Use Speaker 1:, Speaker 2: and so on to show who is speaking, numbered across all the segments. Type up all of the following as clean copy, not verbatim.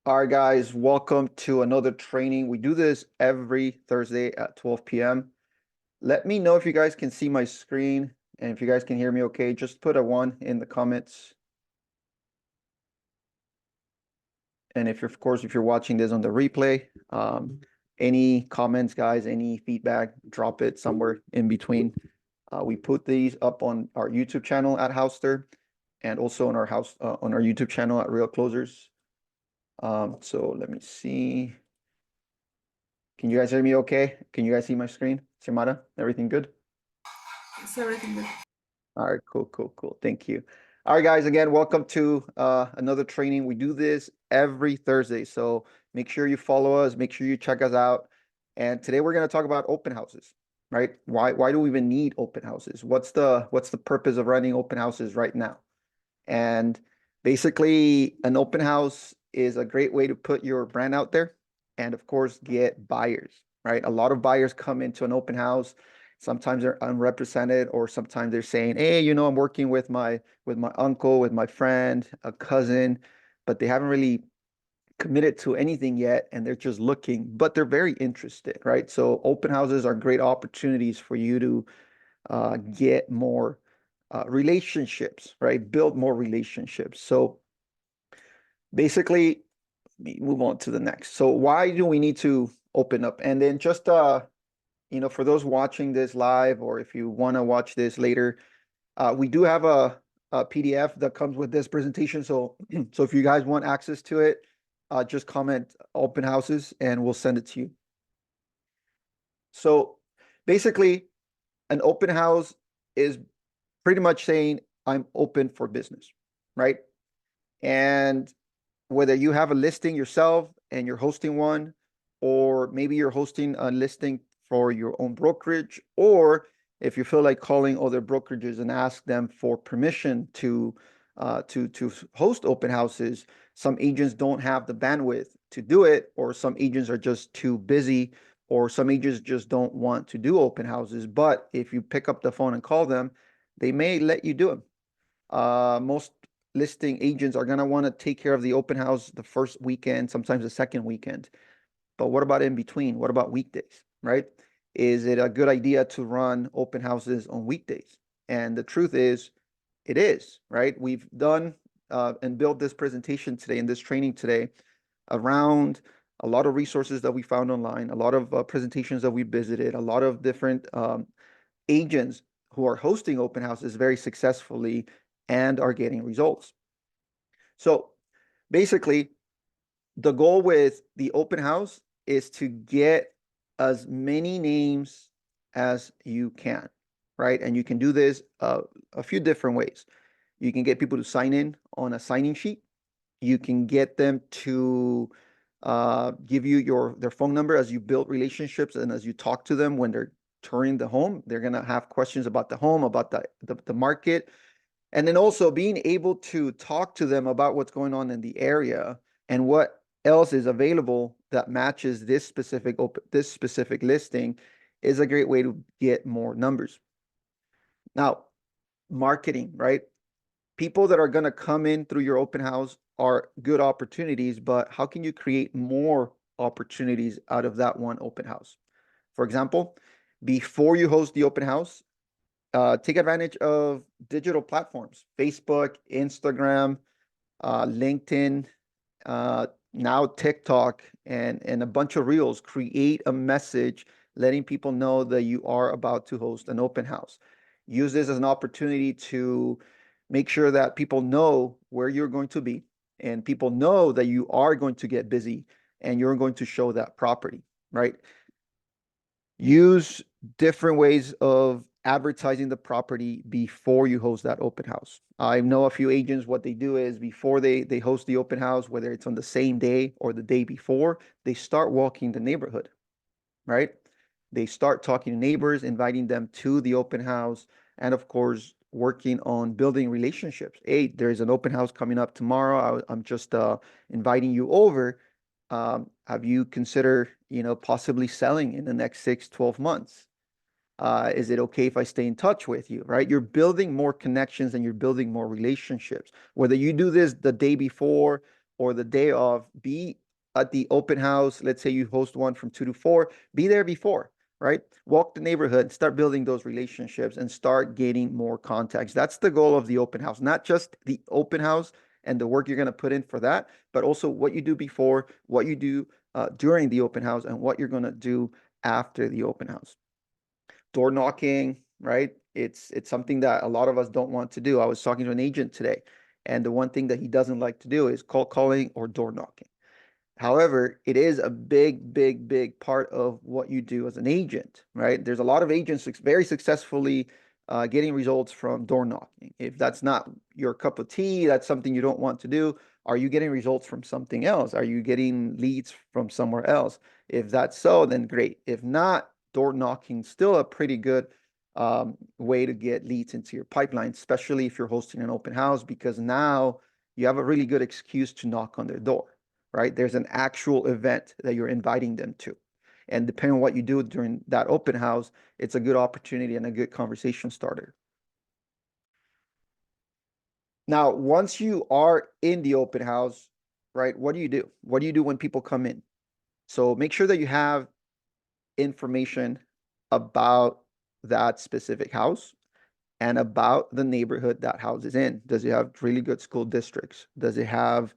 Speaker 1: All right, guys, welcome to another training. We do this every Thursday at 12 p.m. Let me know if you guys can see my screen and if you guys can hear me okay. Just put a 1 in the comments. And if you're, of course, if you're watching this on the replay, any comments, guys, any feedback, drop it somewhere in between. We put these up on our YouTube channel at Houster and also on our YouTube channel at Real Closers. So let me see. Can you guys hear me okay? Can you guys see my screen? Xiomara, everything good?
Speaker 2: It's everything good.
Speaker 1: All right, cool. Thank you. All right, guys, again, welcome to another training. We do this every Thursday, so make sure you follow us, make sure you check us out. And today we're going to talk about open houses, right? Why do we even need open houses? What's the purpose of running open houses right now? And basically, an open house is a great way to put your brand out there and, of course, get buyers, right? A lot of buyers come into an open house. Sometimes they're unrepresented, or sometimes they're saying, hey, I'm working with my uncle, with my friend, a cousin, but they haven't really committed to anything yet, and they're just looking, but they're very interested, right? So open houses are great opportunities for you to get more relationships, right? Build more relationships. So basically, let me move on to the next. So why do we need to open up? And then just for those watching this live, or if you want to watch this later, we do have a PDF that comes with this presentation. So so if you guys want access to it, just comment open houses and we'll send it to you. So basically, an open house is pretty much saying I'm open for business, right? And whether you have a listing yourself and you're hosting one, or maybe you're hosting a listing for your own brokerage, or if you feel like calling other brokerages and ask them for permission to host open houses, some agents don't have the bandwidth to do it, or some agents are just too busy, or some agents just don't want to do open houses. But if you pick up the phone and call them, they may let you do them. Most listing agents are going to want to take care of the open house the first weekend, sometimes the second weekend. But what about in between? What about weekdays, right? Is it a good idea to run open houses on weekdays? And the truth is, it is, right? We've done and built this presentation today and this training today around a lot of resources that we found online, a lot of presentations that we visited, a lot of different agents who are hosting open houses very successfully and are getting results. So basically, the goal with the open house is to get as many names as you can, right? And you can do this a few different ways. You can get people to sign in on a signing sheet. You can get them to give you their phone number as you build relationships, and as you talk to them when they're touring the home, they're going to have questions about the home, about the market. And then also being able to talk to them about what's going on in the area and what else is available that matches this specific listing is a great way to get more numbers. Now, marketing, right? People that are going to come in through your open house are good opportunities, but how can you create more opportunities out of that one open house? For example, before you host the open house, take advantage of digital platforms, Facebook, Instagram, LinkedIn, now TikTok, and a bunch of reels. Create a message letting people know that you are about to host an open house. Use this as an opportunity to make sure that people know where you're going to be, and people know that you are going to get busy and you're going to show that property, right? Use different ways of advertising the property before you host that open house. I know a few agents, what they do is before they host the open house, whether it's on the same day or the day before, they start walking the neighborhood, right? They start talking to neighbors, inviting them to the open house, and of course, working on building relationships. Hey, there's an open house coming up tomorrow. I'm just inviting you over. Have you considered, possibly selling in the next 6-12 months? Is it okay if I stay in touch with you, right? You're building more connections and you're building more relationships. Whether you do this the day before or the day of, be at the open house. Let's say you host one from 2 to 4, be there before, right? Walk the neighborhood, start building those relationships and start getting more contacts. That's the goal of the open house, not just the open house and the work you're going to put in for that, but also what you do before, what you do during the open house, and what you're going to do after the open house. Door knocking, right? It's something that a lot of us don't want to do. I was talking to an agent today, and the one thing that he doesn't like to do is cold calling or door knocking. However, it is a big, big, big part of what you do as an agent, right? There's a lot of agents very successfully getting results from door knocking. If that's not your cup of tea, that's something you don't want to do. Are you getting results from something else? Are you getting leads from somewhere else? If that's so, then great. If not, door knocking still a pretty good way to get leads into your pipeline, especially if you're hosting an open house, because now you have a really good excuse to knock on their door, right? There's an actual event that you're inviting them to. And depending on what you do during that open house, it's a good opportunity and a good conversation starter. Now, once you are in the open house, right, what do you do? What do you do when people come in? So make sure that you have information about that specific house and about the neighborhood that house is in. Does it have really good school districts? Does it have,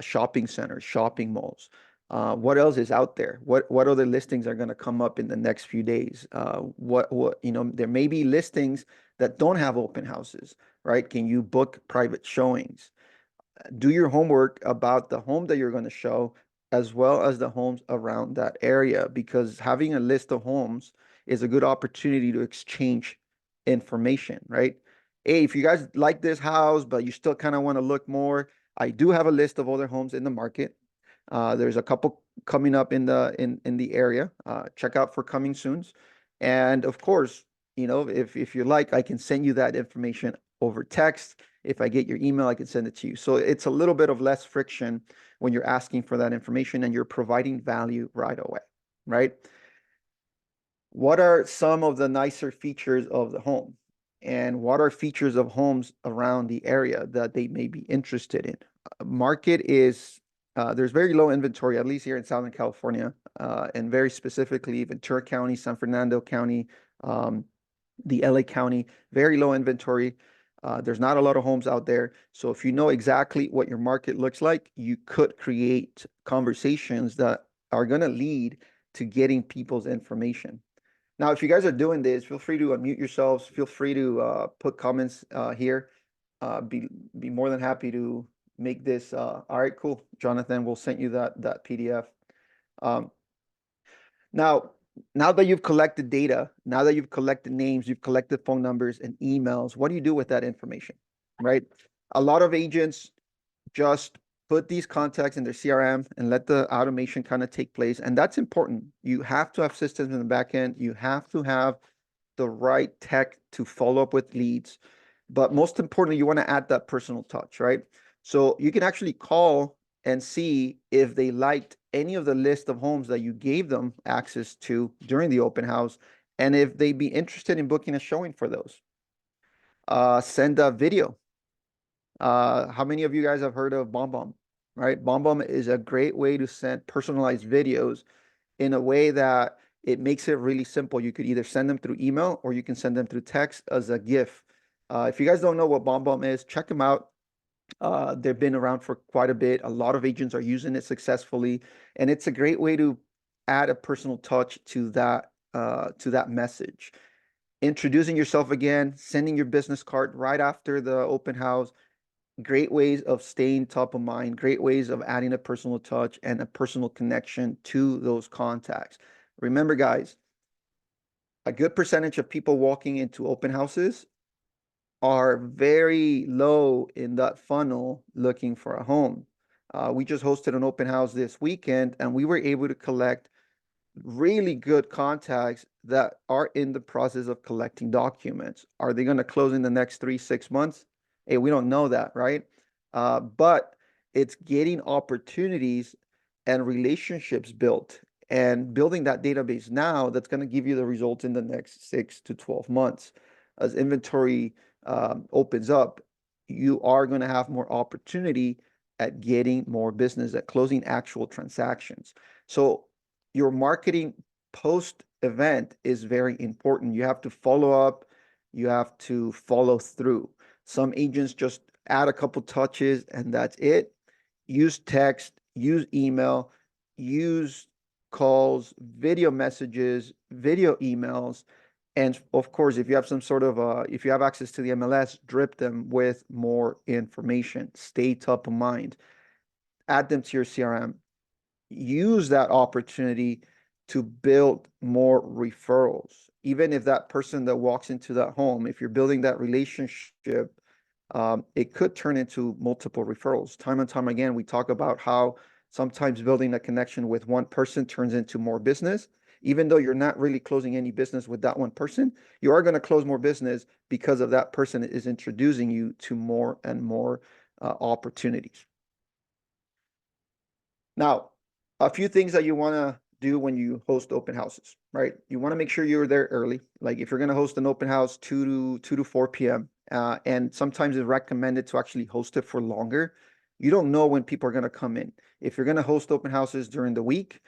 Speaker 1: shopping centers, shopping malls? What else is out there? What other listings are going to come up in the next few days? There may be listings that don't have open houses, right? Can you book private showings? Do your homework about the home that you're going to show, as well as the homes around that area, because having a list of homes is a good opportunity to exchange information, right? Hey, if you guys like this house, but you still kind of want to look more, I do have a list of other homes in the market. There's a couple coming up in the area. Check out for coming soons. And of course, if you like, I can send you that information over text. If I get your email, I can send it to you. So it's a little bit of less friction when you're asking for that information and you're providing value right away, right? What are some of the nicer features of the home? And what are features of homes around the area that they may be interested in? Market is, there's very low inventory, at least here in Southern California, and very specifically Ventura County, San Fernando County, the LA County, very low inventory. There's not a lot of homes out there. So if you know exactly what your market looks like, you could create conversations that are going to lead to getting people's information. Now, if you guys are doing this, feel free to unmute yourselves. Feel free to put comments here. Be more than happy to make this. All right, cool. Jonathan, we'll send you that PDF. Now, now that you've collected data, now that you've collected names, you've collected phone numbers and emails, what do you do with that information, right? A lot of agents just put these contacts in their CRM and let the automation kind of take place. And that's important. You have to have systems in the back end. You have to have the right tech to follow up with leads. But most importantly, you want to add that personal touch, right? So you can actually call and see if they liked any of the list of homes that you gave them access to during the open house, and if they'd be interested in booking a showing for those. Send a video. How many of you guys have heard of BombBomb, right? BombBomb is a great way to send personalized videos in a way that it makes it really simple. You could either send them through email or you can send them through text as a GIF. If you guys don't know what BombBomb is, check them out. They've been around for quite a bit. A lot of agents are using it successfully, and it's a great way to add a personal touch to that message. Introducing yourself again, sending your business card right after the open house. Great ways of staying top of mind, great ways of adding a personal touch and a personal connection to those contacts. Remember, guys, a good percentage of people walking into open houses are very low in that funnel looking for a home. We just hosted an open house this weekend, and we were able to collect really good contacts that are in the process of collecting documents. Are they going to close in the next 3-6 months? Hey, we don't know that, right? But it's getting opportunities and relationships built and building that database now that's going to give you the results in the next 6 to 12 months. As inventory opens up, you are going to have more opportunity at getting more business, at closing actual transactions. So your marketing post event is very important. You have to follow up, you have to follow through. Some agents just add a couple touches and that's it. Use text, use email, use calls, video messages, video emails. And of course, if you have some sort of if you have access to the MLS, drip them with more information. Stay top of mind. Add them to your CRM. Use that opportunity to build more referrals. Even if that person that walks into that home, if you're building that relationship, it could turn into multiple referrals. Time and time again, we talk about how sometimes building a connection with one person turns into more business. Even though you're not really closing any business with that one person, you are going to close more business because of that person is introducing you to more and more opportunities. Now, a few things that you want to do when you host open houses, right? You want to make sure you're there early. Like if you're going to host an open house 2 to 4 p.m. And sometimes it's recommended to actually host it for longer. You don't know when people are going to come in. If you're going to host open houses during the week,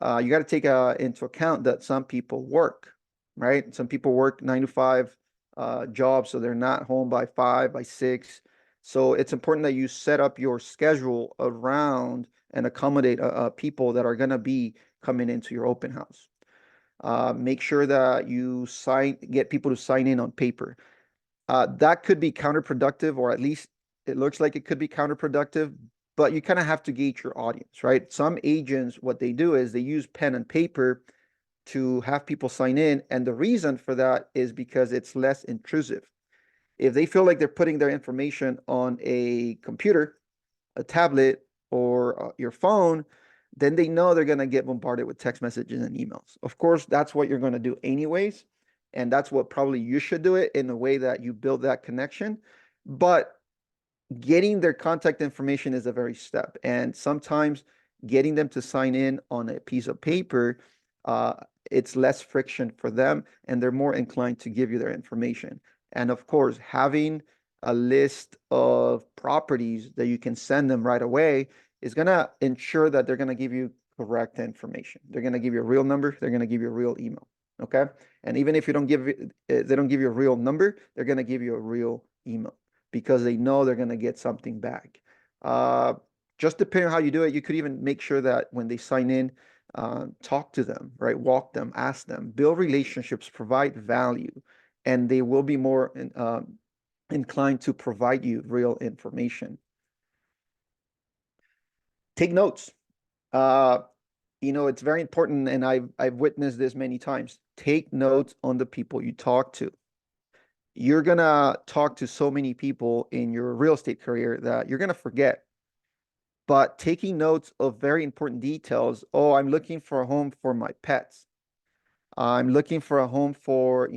Speaker 1: you got to take into account that some people work, right? Some people work 9 to 5 jobs, so they're not home by 5, by 6. So it's important that you set up your schedule around and accommodate people that are going to be coming into your open house. Make sure that you get people to sign in on paper. That could be counterproductive, or at least it looks like it could be counterproductive, but you kind of have to gauge your audience, right? Some agents, what they do is they use pen and paper to have people sign in. And the reason for that is because it's less intrusive. If they feel like they're putting their information on a computer, a tablet, or your phone, then they know they're going to get bombarded with text messages and emails. Of course, that's what you're going to do anyways. And that's what probably you should do it in a way that you build that connection. But getting their contact information is a very step. And sometimes getting them to sign in on a piece of paper, it's less friction for them and they're more inclined to give you their information. And of course, having a list of properties that you can send them right away is going to ensure that they're going to give you correct information. They're going to give you a real number. They're going to give you a real email. Okay. And even if they don't give you a real number, they're going to give you a real email because they know they're going to get something back. Just depending on how you do it, you could even make sure that when they sign in, talk to them, right? Walk them, ask them, build relationships, provide value, and they will be more inclined to provide you real information. Take notes. It's very important, and I've witnessed this many times. Take notes on the people you talk to. You're gonna talk to so many people in your real estate career that you're gonna forget. But taking notes of very important details. Oh, I'm looking for a home for my pets. I'm looking for a home for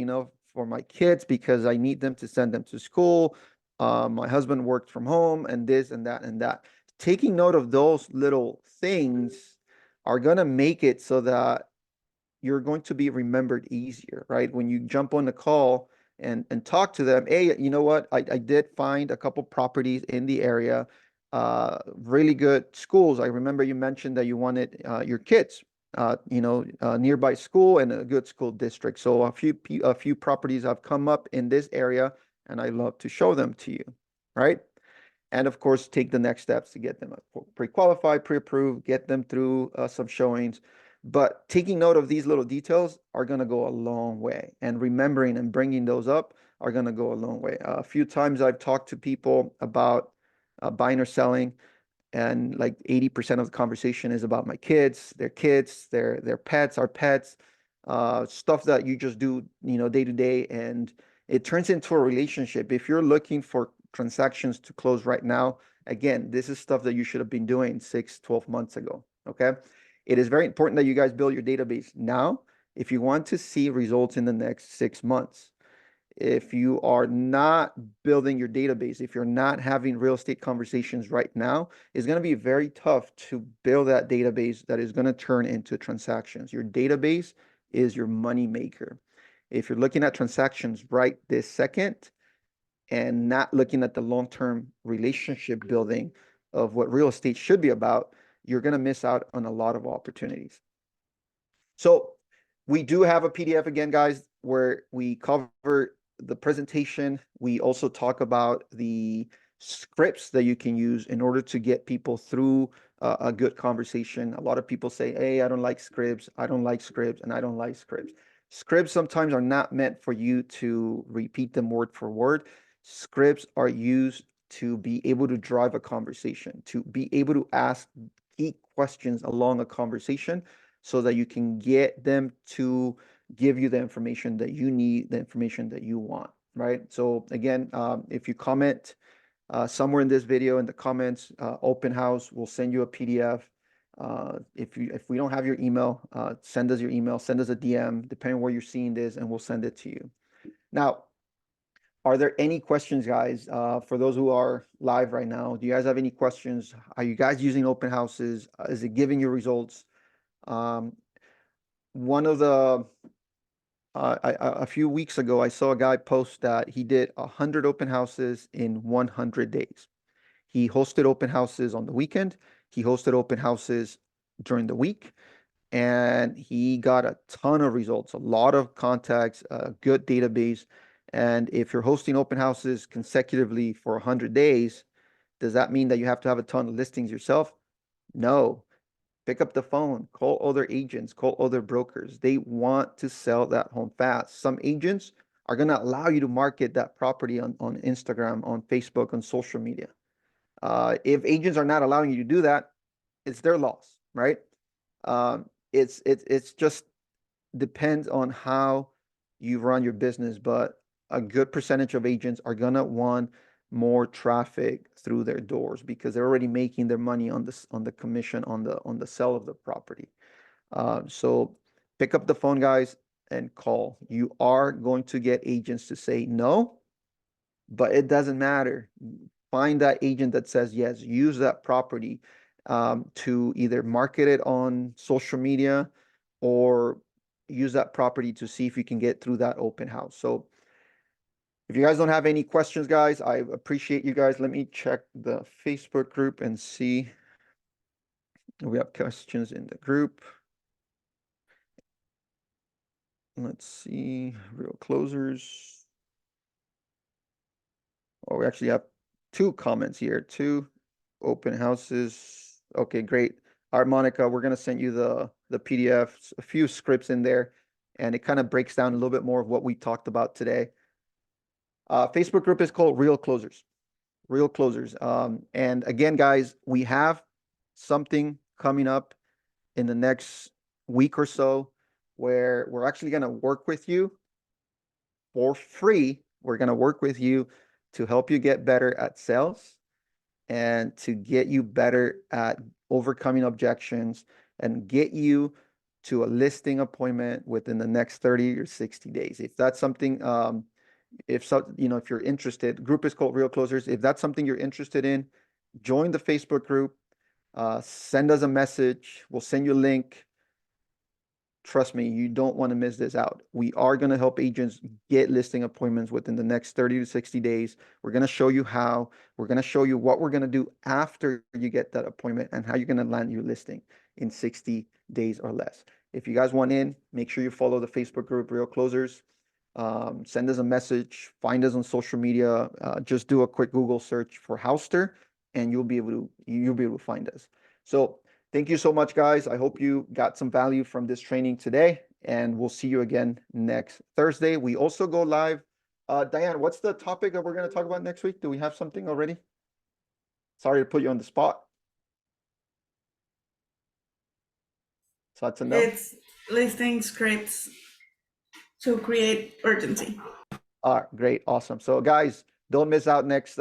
Speaker 1: my kids because I need them to send them to school. My husband worked from home and this and that and that. Taking note of those little things are going to make it so that you're going to be remembered easier, right? When you jump on the call and talk to them, hey, you know what? I did find a couple properties in the area, really good schools. I remember you mentioned that you wanted your kids nearby school and a good school district. So a few properties have come up in this area, and I love to show them to you, right? And of course, take the next steps to get them pre-qualified, pre-approved, get them through some showings. But taking note of these little details are going to go a long way, and remembering and bringing those up are going to go a long way. A few times I've talked to people about buying or selling, and like 80% of the conversation is about my kids, their pets, our pets, stuff that you just do, day to day, and it turns into a relationship. If you're looking for transactions to close right now, again, this is stuff that you should have been doing 6-12 months ago. Okay. It is very important that you guys build your database now if you want to see results in the next 6 months. If you are not building your database, if you're not having real estate conversations right now, it's going to be very tough to build that database that is going to turn into transactions. Your database is your money maker. If you're looking at transactions right this second and not looking at the long-term relationship building, of what real estate should be about, you're going to miss out on a lot of opportunities. So we do have a PDF again, guys, where we cover the presentation. We also talk about the scripts that you can use in order to get people through a good conversation. A lot of people say, hey, I don't like scripts, I don't like scripts, and I don't like scripts. Scripts sometimes are not meant for you to repeat them word for word. Scripts are used to be able to drive a conversation, to be able to ask key questions along a conversation so that you can get them to give you the information that you need, the information that you want, right? So again, if you comment somewhere in this video in the comments, open house, we'll send you a PDF. If we don't have your email, send us your email, send us a DM, depending on where you're seeing this, and we'll send it to you. Now, are there any questions, guys, for those who are live right now? Do you guys have any questions? Are you guys using open houses? Is it giving you results? One of the a few weeks ago, I saw a guy post that he did 100 open houses in 100 days. He hosted open houses on the weekend. He hosted open houses during the week, and he got a ton of results, a lot of contacts, a good database. And if you're hosting open houses consecutively for 100 days, does that mean that you have to have a ton of listings yourself? No. Pick up the phone, call other agents, call other brokers. They want to sell that home fast. Some agents are going to allow you to market that property on Instagram, on Facebook, on social media. If agents are not allowing you to do that, it's their loss, right? It's just depends on how you run your business, but a good percentage of agents are gonna want more traffic through their doors because they're already making their money on the commission on the sale of the property. So pick up the phone, guys, and call. You are going to get agents to say no, but it doesn't matter. Find that agent that says yes. Use that property to either market it on social media or use that property to see if you can get through that open house. So if you guys don't have any questions, guys, I appreciate you guys. Let me check the Facebook group and see if we have questions in the group. Let's see, real closers. Oh, we actually have 2 comments here, 2 open houses. Okay, great. All right, Monica, we're gonna send you the PDFs, a few scripts in there, and it kind of breaks down a little bit more of what we talked about today. Facebook group is called Real Closers. Real Closers. And again, guys, we have something coming up in the next week or so where we're actually gonna work with you for free. We're gonna work with you to help you get better at sales and to get you better at overcoming objections and get you to a listing appointment within the next 30 or 60 days. If that's something, if you're interested, group is called Real Closers. If that's something you're interested in, join the Facebook group, send us a message. We'll send you a link. Trust me, you don't want to miss this out. We are going to help agents get listing appointments within the next 30 to 60 days. We're going to show you how. We're going to show you what we're going to do after you get that appointment and how you're going to land your listing in 60 days or less. If you guys want in, make sure you follow the Facebook group, Real Closers. Send us a message, find us on social media. Just do a quick Google search for Houster and you'll be able to find us. So thank you so much, guys. I hope you got some value from this training today, and we'll see you again next Thursday. We also go live. Diane, what's the topic that we're going to talk about next week? Do we have something already? Sorry to put you on the spot. So that's enough.
Speaker 2: It's listing scripts to create urgency.
Speaker 1: Great, awesome. So guys, don't miss out next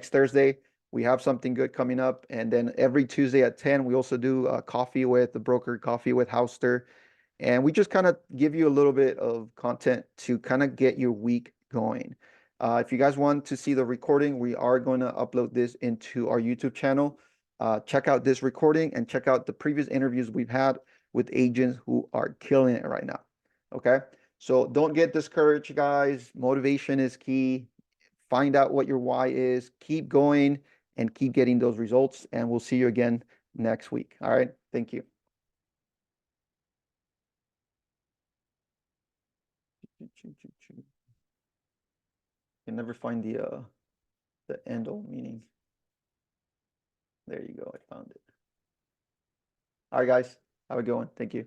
Speaker 1: Thursday. We have something good coming up, and then every Tuesday at 10, we also do coffee with the broker, coffee with Houster, and we just kind of give you a little bit of content to kind of get your week going. If you guys want to see the recording, we are going to upload this into our YouTube channel. Check out this recording and check out the previous interviews we've had with agents who are killing it right now. Okay, so don't get discouraged, guys. Motivation is key. Find out what your why is. Keep going. and keep getting those results. And we'll see you again next week. All right. Thank you. You never find the end all meaning. There you go. I found it. All right, guys. Have a good one. Thank you.